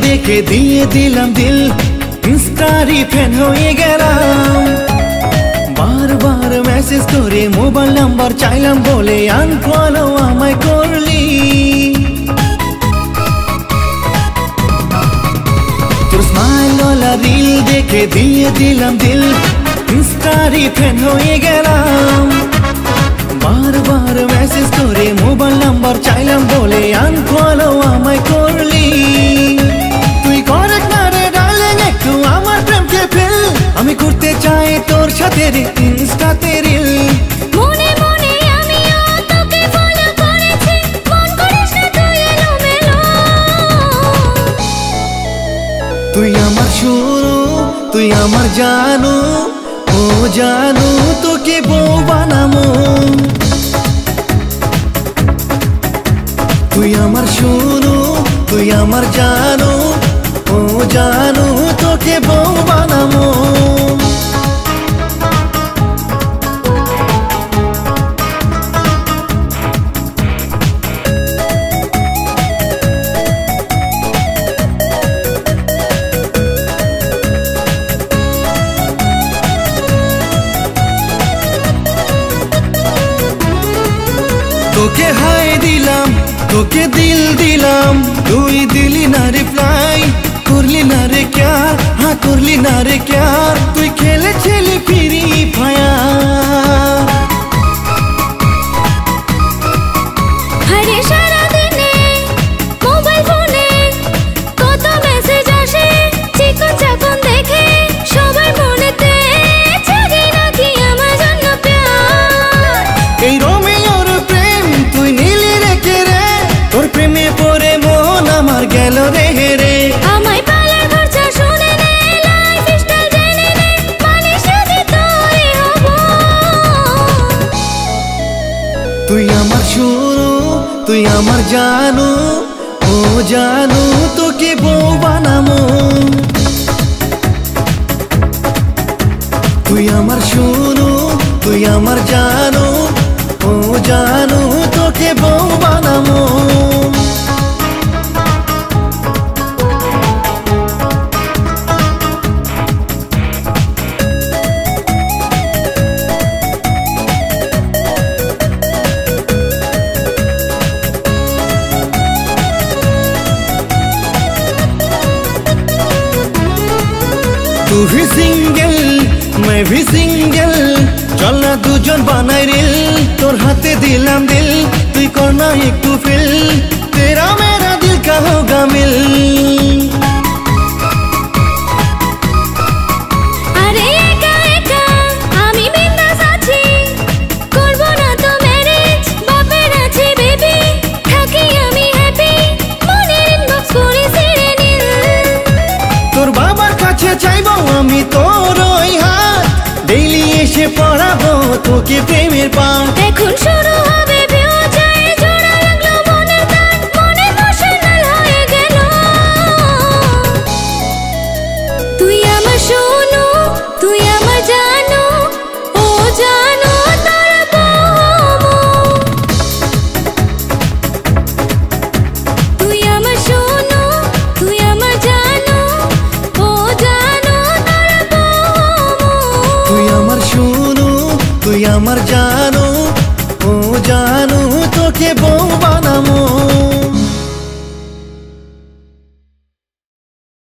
দেখে দিয়ে দিলাম দিল, ইনস্টারি ফ্যান হয়ে গেলাম। বারবার মেসেজ করে মোবাইল নাম্বার চাইলাম বলে আনফলো আমায় করলি। তোর স্মাইল ওয়ালা রিল দেখে দিয়ে দিলাম দিল, ইনস্টারি ফ্যান হয়ে গেলাম। বারবার মেসেজ করে মোবাইল নাম্বার চাইলাম বলে আনফলো আমায় করলি। তুই করেক্ট না রে ডার্লিং, একটু আমার প্রেমকে ফেল। আমি করতে চাই তোর সাথে ইনস্টাতে রিল। মনে মনে আমিও তোকে ফলো করেছি, মন করিস না তুই এলোমেলো। তুই আমার শুরু, তুই আমার জানু, ও জানু তোকে বউ বানামো। তুই আমার শুরু, তুই আমার জানু, ও জানু তোকে বউ বানামো। তোকে হাই দিলাম, তোকে দিল দিলাম, তুই দিলি না রিপ্লাই, করলি না রে ক্যার, হ্যাঁ করলি না রে ক্যার। তুই খেলেছিলি ফ্রি ফায়ার। আরে সারাদিনে মোবাইল ফোনে কত মেসেজ আসে, চিকন চাকন দেখে সবার মনেতে জাগে নাকি আমার জন্য প্যার। এই রোমিওর প্রেম তুই নিলি রেখে রে, তোর প্রেমে পড়ে মন আমার গেল রে রে। আমায় পালার খরচা শুনে নে, লাইফস্টাইল জেনে নে, মানে সাথে তোরই হব। তুই আমার শুরু, তুই আমার জানু, ও জানু তোকে বউ বানামো। তুই আমার শুরু, তুই আমার জানু, ও জানু তোকে বউ বানামো। तू भी सिंगल, मैं भी सिंगल, चल ना दुजन बानाई रील। तोर हाथे दिलाम दिल, तुई करना एकटू फिल, तेरा मेरा दिल का होगा मिल। আরে একা একা আমি বিন্দাস আছি, করব না তো ম্যারেজ, বাপের আছে বেবি, থাকি আমি হ্যাপি, মনের ইনবক্স করে ছেড়ে নিল। তোর বাবার কাছে চাইবো আমি তোর ওই হাত, ডেইলি এসে পড়াবো তোকে প্রেমের পাঠ। এখন শুরু হবে ফিউচার, জোড়া লাগলো মনের তার, মন ইমোশনাল হয়ে গেল। তুই আমার শোনো, তুই আমার জানো, ও জানো তোর বউ। তুই আমার শোনো, তুই আমার জানো, ও জানো তোর বউ। তুই আমার শুরু, তুই আমার জানু, ও জানু তোকে